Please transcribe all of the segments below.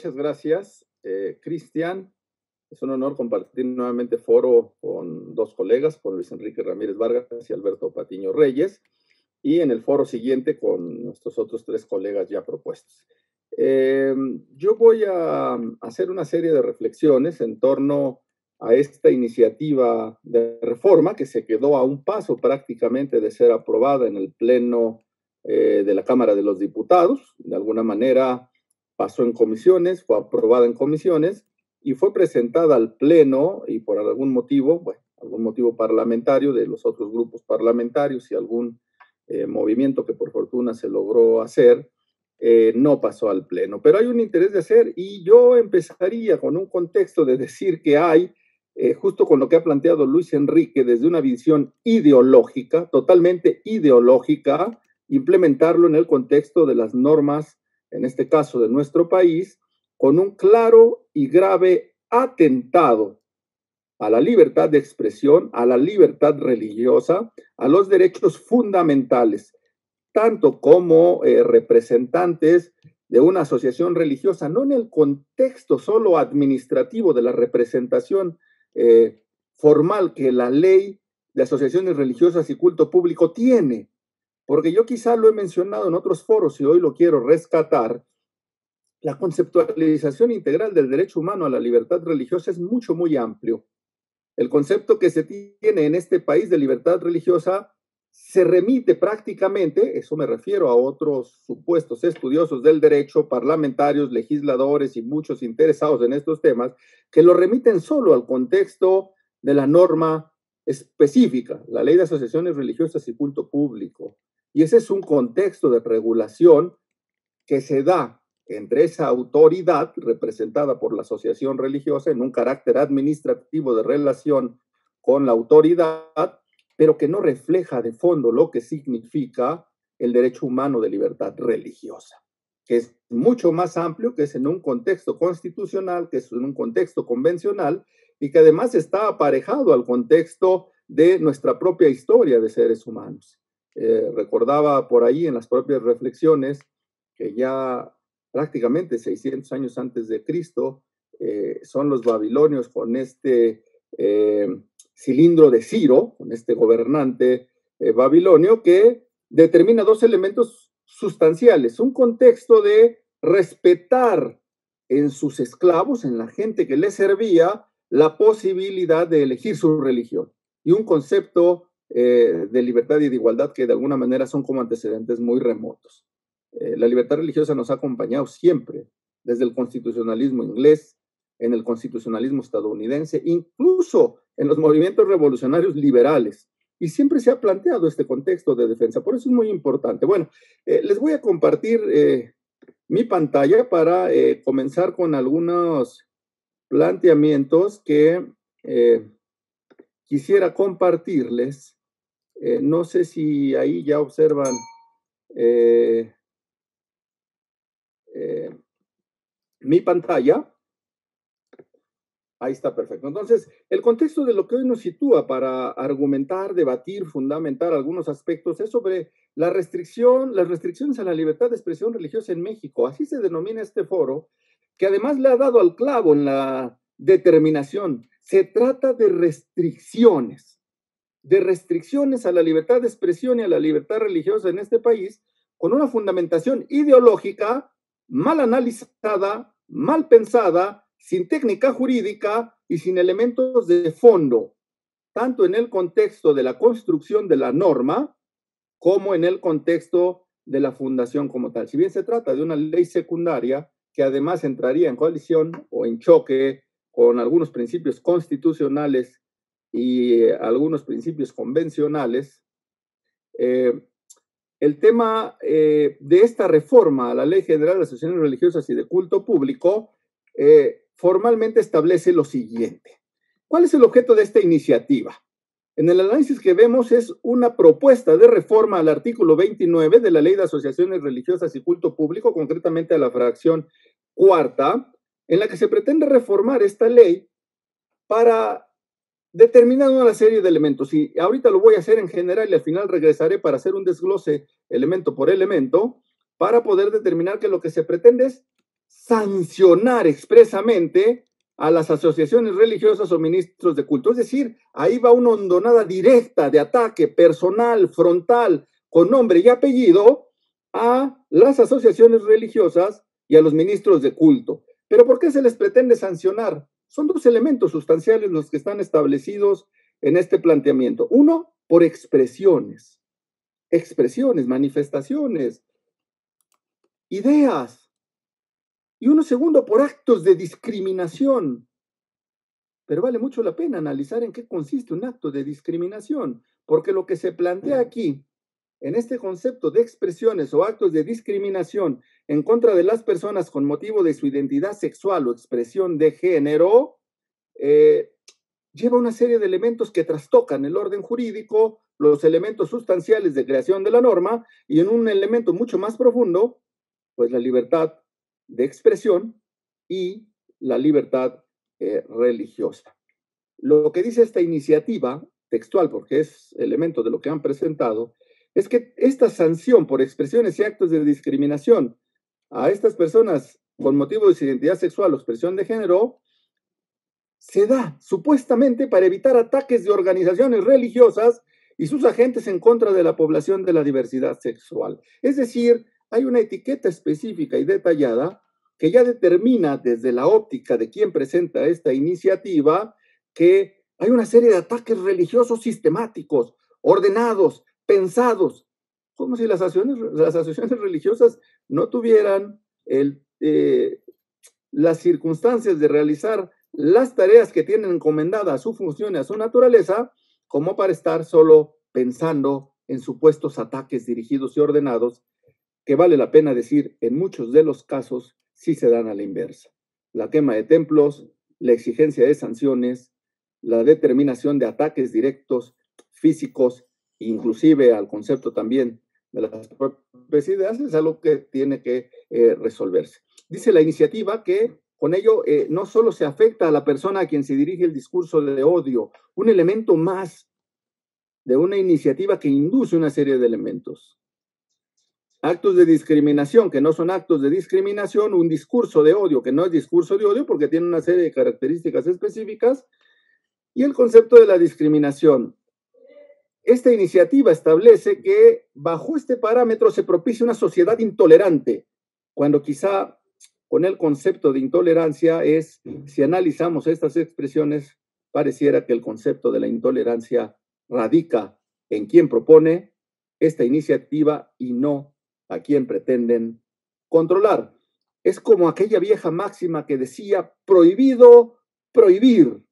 muchas gracias, Cristian. Es un honor compartir nuevamente foro con dos colegas, con Luis Enrique Ramírez Vargas y Alberto Patiño Reyes, y en el foro siguiente con nuestros otros tres colegas ya propuestos. Yo voy a hacer una serie de reflexiones en torno a esta iniciativa de reforma que se quedó a un paso prácticamente de ser aprobada en el Pleno de la Cámara de los Diputados. De alguna manera pasó en comisiones, fue aprobada en comisiones y fue presentada al Pleno, y por algún motivo, bueno, algún motivo parlamentario de los otros grupos parlamentarios y algún movimiento que por fortuna se logró hacer, no pasó al Pleno. Pero hay un interés de hacer, y yo empezaría con un contexto de decir que hay, justo con lo que ha planteado Luis Enrique, desde una visión ideológica, totalmente ideológica, implementarlo en el contexto de las normas, en este caso de nuestro país, con un claro y grave atentado a la libertad de expresión, a la libertad religiosa, a los derechos fundamentales, tanto como representantes de una asociación religiosa, no en el contexto solo administrativo de la representación formal que la ley de asociaciones religiosas y culto público tiene, porque yo quizá lo he mencionado en otros foros y hoy lo quiero rescatar. La conceptualización integral del derecho humano a la libertad religiosa es mucho, muy amplio. El concepto que se tiene en este país de libertad religiosa se remite prácticamente, eso me refiero a otros supuestos estudiosos del derecho, parlamentarios, legisladores y muchos interesados en estos temas, que lo remiten solo al contexto de la norma específica, la ley de asociaciones religiosas y culto público. Y ese es un contexto de regulación que se da entre esa autoridad representada por la asociación religiosa en un carácter administrativo de relación con la autoridad, pero que no refleja de fondo lo que significa el derecho humano de libertad religiosa, que es mucho más amplio, que es en un contexto constitucional, que es en un contexto convencional y que además está aparejado al contexto de nuestra propia historia de seres humanos. Recordaba por ahí en las propias reflexiones que ya prácticamente 600 años antes de Cristo, son los babilonios con este cilindro de Ciro, con este gobernante babilonio, que determina dos elementos sustanciales: un contexto de respetar en sus esclavos, en la gente que les servía, la posibilidad de elegir su religión, y un concepto de libertad y de igualdad que de alguna manera son como antecedentes muy remotos. La libertad religiosa nos ha acompañado siempre, desde el constitucionalismo inglés, en el constitucionalismo estadounidense, incluso en los movimientos revolucionarios liberales, y siempre se ha planteado este contexto de defensa. Por eso es muy importante. Bueno, les voy a compartir mi pantalla para comenzar con algunos planteamientos que quisiera compartirles. No sé si ahí ya observan mi pantalla. Ahí está, perfecto. Entonces, el contexto de lo que hoy nos sitúa para argumentar, debatir, fundamentar algunos aspectos es sobre las restricciones a la libertad de expresión religiosa en México. Así se denomina este foro, que además le ha dado al clavo en la determinación. Se trata de restricciones a la libertad de expresión y a la libertad religiosa en este país, con una fundamentación ideológica mal analizada, mal pensada, sin técnica jurídica y sin elementos de fondo, tanto en el contexto de la construcción de la norma como en el contexto de la fundación como tal. Si bien se trata de una ley secundaria que además entraría en colisión o en choque con algunos principios constitucionales y algunos principios convencionales, el tema de esta reforma a la Ley General de Asociaciones Religiosas y de Culto Público formalmente establece lo siguiente. ¿Cuál es el objeto de esta iniciativa? En el análisis que vemos es una propuesta de reforma al artículo 29 de la Ley de Asociaciones Religiosas y Culto Público, concretamente a la fracción cuarta, en la que se pretende reformar esta ley para determinar una serie de elementos. Y ahorita lo voy a hacer en general y al final regresaré para hacer un desglose elemento por elemento para poder determinar que lo que se pretende es sancionar expresamente a las asociaciones religiosas o ministros de culto. Es decir, ahí va una hondonada directa de ataque personal, frontal, con nombre y apellido a las asociaciones religiosas y a los ministros de culto. ¿Pero por qué se les pretende sancionar? Son dos elementos sustanciales los que están establecidos en este planteamiento. Uno, por expresiones, manifestaciones, ideas. Y uno segundo, por actos de discriminación. Pero vale mucho la pena analizar en qué consiste un acto de discriminación, porque lo que se plantea aquí, en este concepto de expresiones o actos de discriminación en contra de las personas con motivo de su identidad sexual o expresión de género, lleva una serie de elementos que trastocan el orden jurídico, los elementos sustanciales de creación de la norma, y en un elemento mucho más profundo, pues la libertad de expresión y la libertad religiosa. Lo que dice esta iniciativa textual, porque es elemento de lo que han presentado, es que esta sanción por expresiones y actos de discriminación a estas personas con motivo de su identidad sexual o expresión de género se da supuestamente para evitar ataques de organizaciones religiosas y sus agentes en contra de la población de la diversidad sexual. Es decir, hay una etiqueta específica y detallada que ya determina desde la óptica de quien presenta esta iniciativa que hay una serie de ataques religiosos sistemáticos, ordenados, pensados, como si las asociaciones religiosas no tuvieran las circunstancias de realizar las tareas que tienen encomendada a su función y a su naturaleza, como para estar solo pensando en supuestos ataques dirigidos y ordenados, que vale la pena decir, en muchos de los casos sí se dan a la inversa. La quema de templos, la exigencia de sanciones, la determinación de ataques directos, físicos, inclusive al concepto también de las propias ideas, es algo que tiene que resolverse. Dice la iniciativa que con ello no solo se afecta a la persona a quien se dirige el discurso de odio, un elemento más de una iniciativa que induce una serie de elementos. Actos de discriminación que no son actos de discriminación, un discurso de odio que no es discurso de odio porque tiene una serie de características específicas, y el concepto de la discriminación. Esta iniciativa establece que bajo este parámetro se propicia una sociedad intolerante, cuando quizá con el concepto de intolerancia es, si analizamos estas expresiones, pareciera que el concepto de la intolerancia radica en quien propone esta iniciativa y no a quien pretenden controlar. Es como aquella vieja máxima que decía, prohibido prohibir.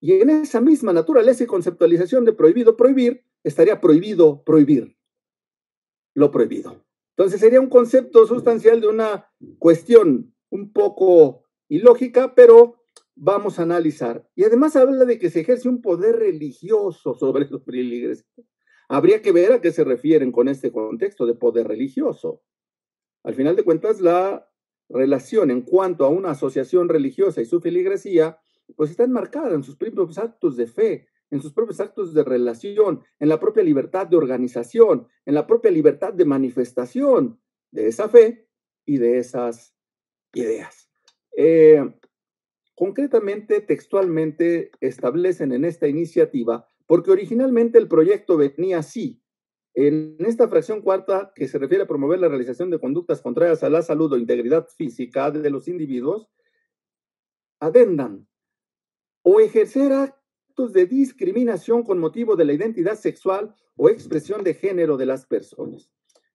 Y en esa misma naturaleza y conceptualización de prohibido prohibir, estaría prohibido prohibir lo prohibido. Entonces sería un concepto sustancial de una cuestión un poco ilógica, pero vamos a analizar. Y además habla de que se ejerce un poder religioso sobre los feligreses. Habría que ver a qué se refieren con este contexto de poder religioso. Al final de cuentas, la relación en cuanto a una asociación religiosa y su feligresía, pues está enmarcada en sus propios actos de fe, en sus propios actos de relación, en la propia libertad de organización, en la propia libertad de manifestación de esa fe y de esas ideas. Concretamente, textualmente, establecen en esta iniciativa, porque originalmente el proyecto venía así, en esta fracción cuarta, que se refiere a promover la realización de conductas contrarias a la salud o integridad física de los individuos, adendan o ejercer actos de discriminación con motivo de la identidad sexual o expresión de género de las personas.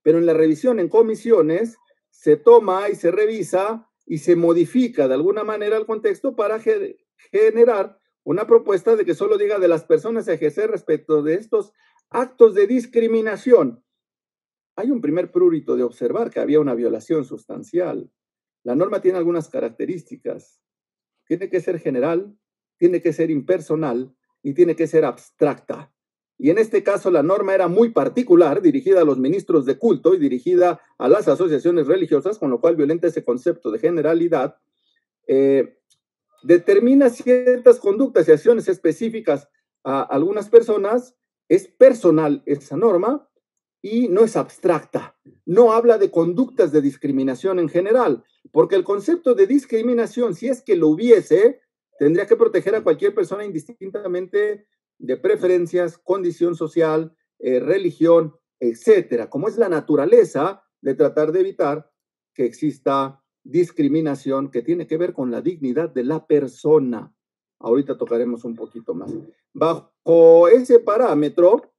Pero en la revisión en comisiones se toma y se revisa y se modifica de alguna manera el contexto para generar una propuesta de que solo diga de las personas a ejercer respecto de estos actos de discriminación. Hay un primer prurito de observar que había una violación sustancial. La norma tiene algunas características. Tiene que ser general, tiene que ser impersonal y tiene que ser abstracta. Y en este caso la norma era muy particular, dirigida a los ministros de culto y dirigida a las asociaciones religiosas, con lo cual violenta ese concepto de generalidad. Determina ciertas conductas y acciones específicas a algunas personas, es personal esa norma y no es abstracta. no habla de conductas de discriminación en general, porque el concepto de discriminación, si es que lo hubiese, tendría que proteger a cualquier persona indistintamente de preferencias, condición social, religión, etcétera, como es la naturaleza de tratar de evitar que exista discriminación que tiene que ver con la dignidad de la persona. Ahorita tocaremos un poquito más. Bajo ese parámetro,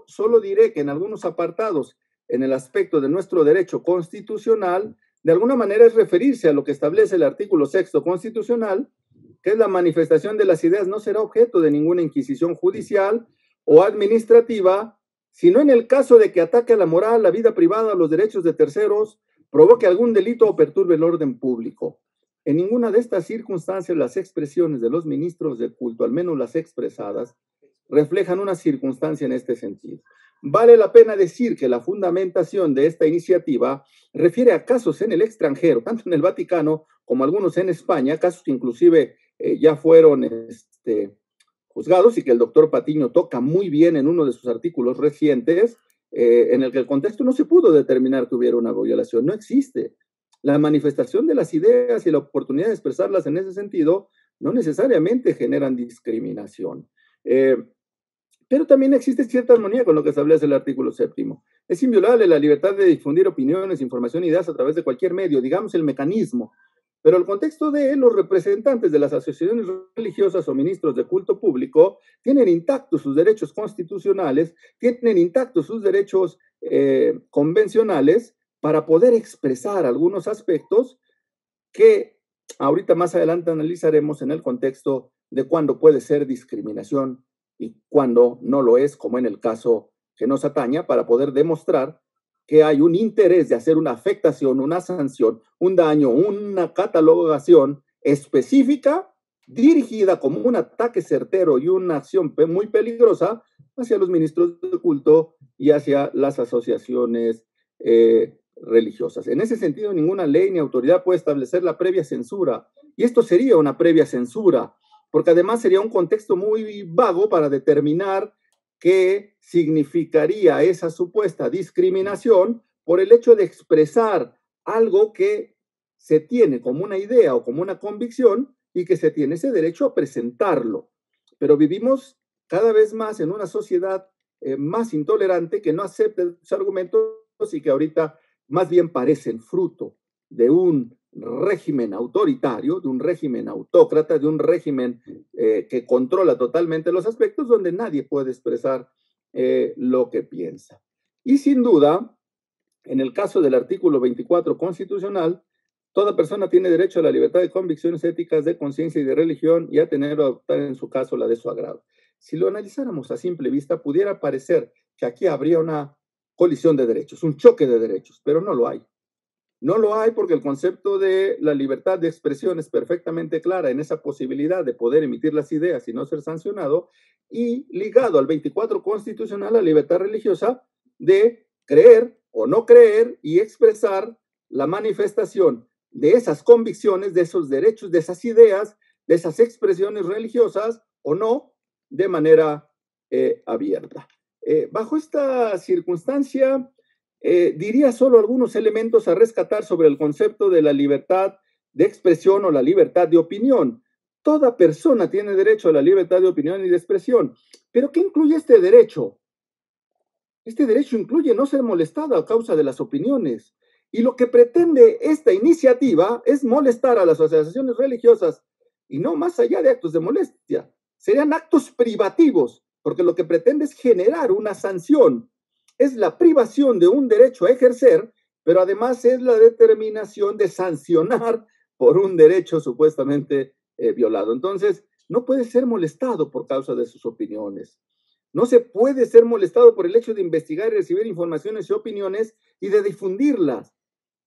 solo diré que en algunos apartados, en el aspecto de nuestro derecho constitucional, de alguna manera es referirse a lo que establece el artículo 6º constitucional, que es la manifestación de las ideas no será objeto de ninguna inquisición judicial o administrativa, sino en el caso de que ataque a la moral, la vida privada, los derechos de terceros, provoque algún delito o perturbe el orden público. En ninguna de estas circunstancias las expresiones de los ministros de culto, al menos las expresadas, reflejan una circunstancia en este sentido. Vale la pena decir que la fundamentación de esta iniciativa refiere a casos en el extranjero, tanto en el Vaticano como algunos en España, casos que inclusive ya fueron juzgados y que el doctor Patiño toca muy bien en uno de sus artículos recientes, en el que el contexto no se pudo determinar que hubiera una violación, no existe. La manifestación de las ideas y la oportunidad de expresarlas en ese sentido no necesariamente generan discriminación. Pero también existe cierta armonía con lo que establece el artículo 7º. Es inviolable la libertad de difundir opiniones, información y ideas a través de cualquier medio, digamos el mecanismo. Pero el contexto de los representantes de las asociaciones religiosas o ministros de culto público tienen intactos sus derechos constitucionales, tienen intactos sus derechos convencionales para poder expresar algunos aspectos que ahorita más adelante analizaremos en el contexto de cuándo puede ser discriminación y cuándo no lo es, como en el caso que nos ataña, para poder demostrar que hay un interés de hacer una afectación, una sanción, un daño, una catalogación específica dirigida como un ataque certero y una acción muy peligrosa hacia los ministros de culto y hacia las asociaciones religiosas. En ese sentido, ninguna ley ni autoridad puede establecer la previa censura. Y esto sería una previa censura, porque además sería un contexto muy vago para determinar qué significaría esa supuesta discriminación por el hecho de expresar algo que se tiene como una idea o como una convicción y que se tiene ese derecho a presentarlo. Pero vivimos cada vez más en una sociedad más intolerante que no acepta los argumentos y que ahorita más bien parecen fruto de un régimen autoritario, de un régimen autócrata, de un régimen que controla totalmente los aspectos donde nadie puede expresar lo que piensa. Y sin duda, en el caso del artículo 24 constitucional, toda persona tiene derecho a la libertad de convicciones éticas, de conciencia y de religión y a tener o adoptar en su caso la de su agrado. Si lo analizáramos a simple vista, pudiera parecer que aquí habría una colisión de derechos, un choque de derechos, pero no lo hay. No lo hay porque el concepto de la libertad de expresión es perfectamente clara en esa posibilidad de poder emitir las ideas y no ser sancionado, y ligado al 24 constitucional, la libertad religiosa de creer o no creer y expresar la manifestación de esas convicciones, de esos derechos, de esas ideas, de esas expresiones religiosas o no, de manera abierta. Bajo esta circunstancia, diría solo algunos elementos a rescatar sobre el concepto de la libertad de expresión o la libertad de opinión. Toda persona tiene derecho a la libertad de opinión y de expresión. ¿Pero qué incluye este derecho? Este derecho incluye no ser molestado a causa de las opiniones. Y lo que pretende esta iniciativa es molestar a las asociaciones religiosas y no más allá de actos de molestia. Serían actos privativos, porque lo que pretende es generar una sanción. Es la privación de un derecho a ejercer, pero además es la determinación de sancionar por un derecho supuestamente violado. Entonces, no puede ser molestado por causa de sus opiniones. No se puede ser molestado por el hecho de investigar y recibir informaciones y opiniones y de difundirlas.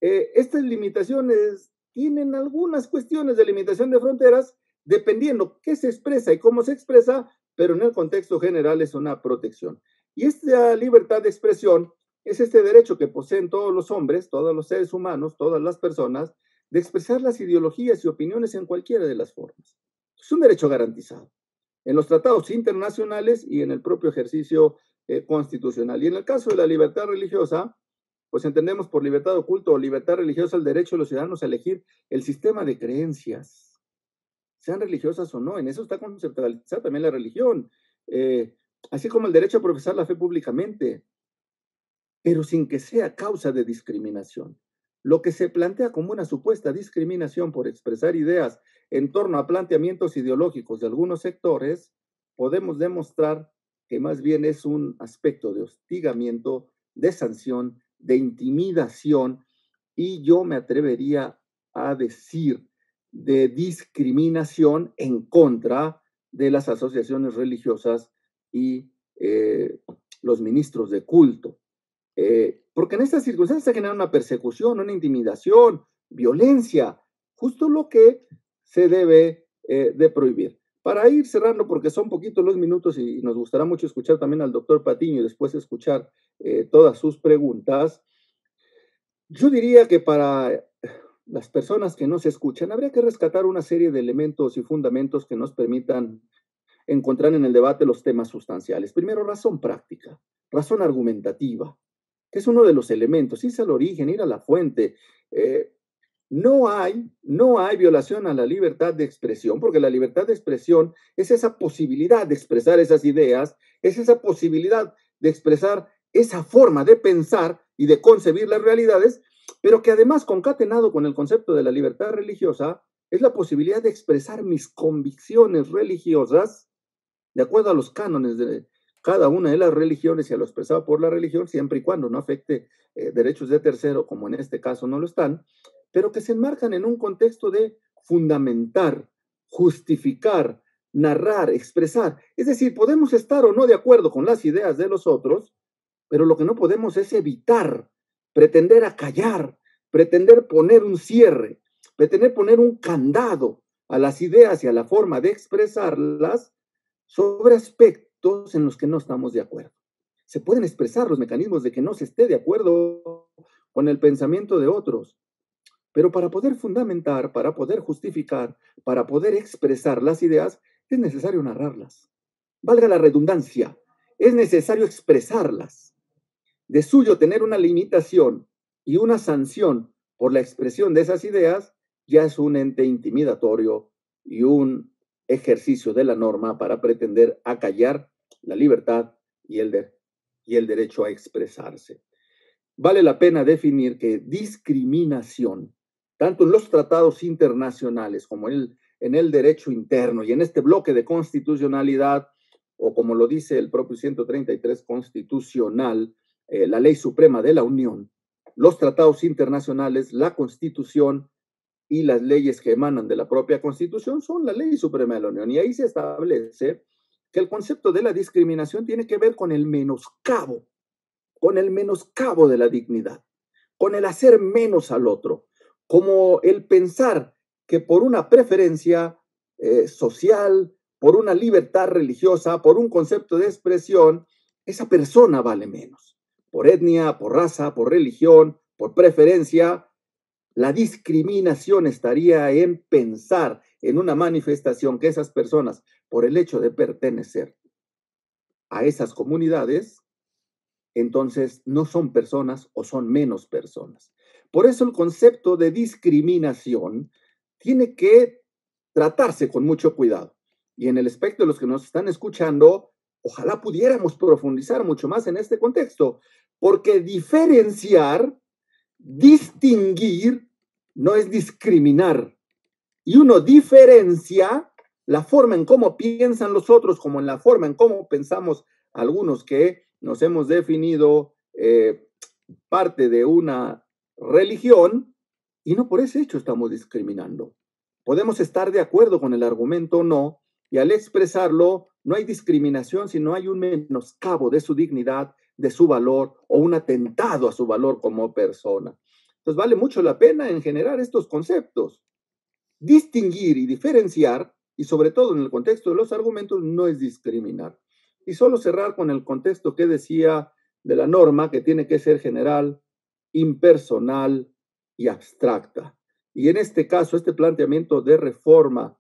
Estas limitaciones tienen algunas cuestiones de limitación de fronteras, dependiendo qué se expresa y cómo se expresa, pero en el contexto general es una protección. Y esta libertad de expresión es este derecho que poseen todos los hombres, todos los seres humanos, todas las personas, de expresar las ideologías y opiniones en cualquiera de las formas. Es un derecho garantizado en los tratados internacionales y en el propio ejercicio constitucional. Y en el caso de la libertad religiosa, pues entendemos por libertad de culto o libertad religiosa el derecho de los ciudadanos a elegir el sistema de creencias, sean religiosas o no. En eso está conceptualizada también la religión, así como el derecho a profesar la fe públicamente, pero sin que sea causa de discriminación. Lo que se plantea como una supuesta discriminación por expresar ideas en torno a planteamientos ideológicos de algunos sectores, podemos demostrar que más bien es un aspecto de hostigamiento, de sanción, de intimidación, y yo me atrevería a decir de discriminación en contra de las asociaciones religiosas y los ministros de culto. Porque en estas circunstancias se genera una persecución, una intimidación, violencia, justo lo que se debe de prohibir. Para ir cerrando, porque son poquitos los minutos y nos gustará mucho escuchar también al doctor Patiño y después escuchar todas sus preguntas, yo diría que para las personas que nos escuchan habría que rescatar una serie de elementos y fundamentos que nos permitan encontrar en el debate los temas sustanciales. Primero, razón práctica, razón argumentativa, que es uno de los elementos, irse al origen, ir a la fuente. No hay violación a la libertad de expresión, porque la libertad de expresión es esa posibilidad de expresar esas ideas, es esa posibilidad de expresar esa forma de pensar y de concebir las realidades, pero que además, concatenado con el concepto de la libertad religiosa, es la posibilidad de expresar mis convicciones religiosas de acuerdo a los cánones de cada una de las religiones y a lo expresado por la religión, siempre y cuando no afecte derechos de tercero, como en este caso no lo están, pero que se enmarcan en un contexto de fundamentar, justificar, narrar, expresar. Es decir, podemos estar o no de acuerdo con las ideas de los otros, pero lo que no podemos es evitar, pretender acallar, pretender poner un cierre, pretender poner un candado a las ideas y a la forma de expresarlas sobre aspectos en los que no estamos de acuerdo. Se pueden expresar los mecanismos de que no se esté de acuerdo con el pensamiento de otros, pero para poder fundamentar, para poder justificar, para poder expresar las ideas, es necesario narrarlas. Valga la redundancia, es necesario expresarlas. De suyo tener una limitación y una sanción por la expresión de esas ideas ya es un ente intimidatorio y un ejercicio de la norma para pretender acallar la libertad y el derecho a expresarse. Vale la pena definir que discriminación, tanto en los tratados internacionales como en el derecho interno y en este bloque de constitucionalidad, o como lo dice el propio 133 constitucional, la ley suprema de la Unión, los tratados internacionales, la Constitución y las leyes que emanan de la propia Constitución son la ley suprema de la Unión. Y ahí se establece que el concepto de la discriminación tiene que ver con el menoscabo de la dignidad, con el hacer menos al otro, como el pensar que por una preferencia social, por una libertad religiosa, por un concepto de expresión, esa persona vale menos. Por etnia, por raza, por religión, por preferencia, la discriminación estaría en pensar en una manifestación que esas personas, por el hecho de pertenecer a esas comunidades, entonces no son personas o son menos personas. Por eso el concepto de discriminación tiene que tratarse con mucho cuidado. Y en el aspecto de los que nos están escuchando, ojalá pudiéramos profundizar mucho más en este contexto, porque diferenciar, distinguir, no es discriminar. Y uno diferencia la forma en cómo piensan los otros, como en la forma en cómo pensamos algunos que nos hemos definido parte de una religión, y no por ese hecho estamos discriminando. Podemos estar de acuerdo con el argumento o no, y al expresarlo no hay discriminación, sino hay un menoscabo de su dignidad, de su valor, o un atentado a su valor como persona. Entonces vale mucho la pena en generar estos conceptos. Distinguir y diferenciar, y sobre todo en el contexto de los argumentos, no es discriminar. Y solo cerrar con el contexto que decía de la norma, que tiene que ser general, impersonal y abstracta. Y en este caso, este planteamiento de reforma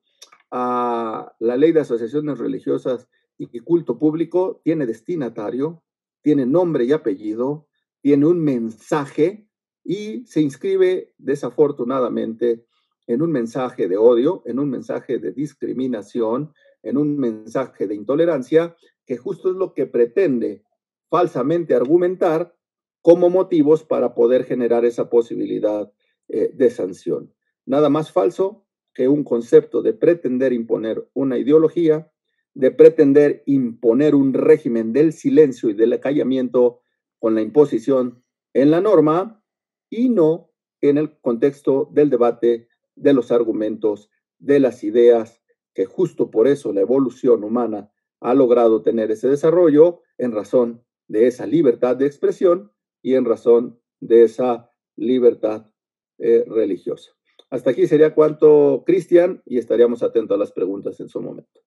a la ley de asociaciones religiosas y culto público tiene destinatario, tiene nombre y apellido, tiene un mensaje y se inscribe desafortunadamente en un mensaje de odio, en un mensaje de discriminación, en un mensaje de intolerancia, que justo es lo que pretende falsamente argumentar como motivos para poder generar esa posibilidad de sanción. Nada más falso que un concepto de pretender imponer una ideología, de pretender imponer un régimen del silencio y del acallamiento con la imposición en la norma y no en el contexto del debate, de los argumentos, de las ideas, que justo por eso la evolución humana ha logrado tener ese desarrollo en razón de esa libertad de expresión y en razón de esa libertad religiosa. Hasta aquí sería cuanto, Cristian, y estaríamos atentos a las preguntas en su momento.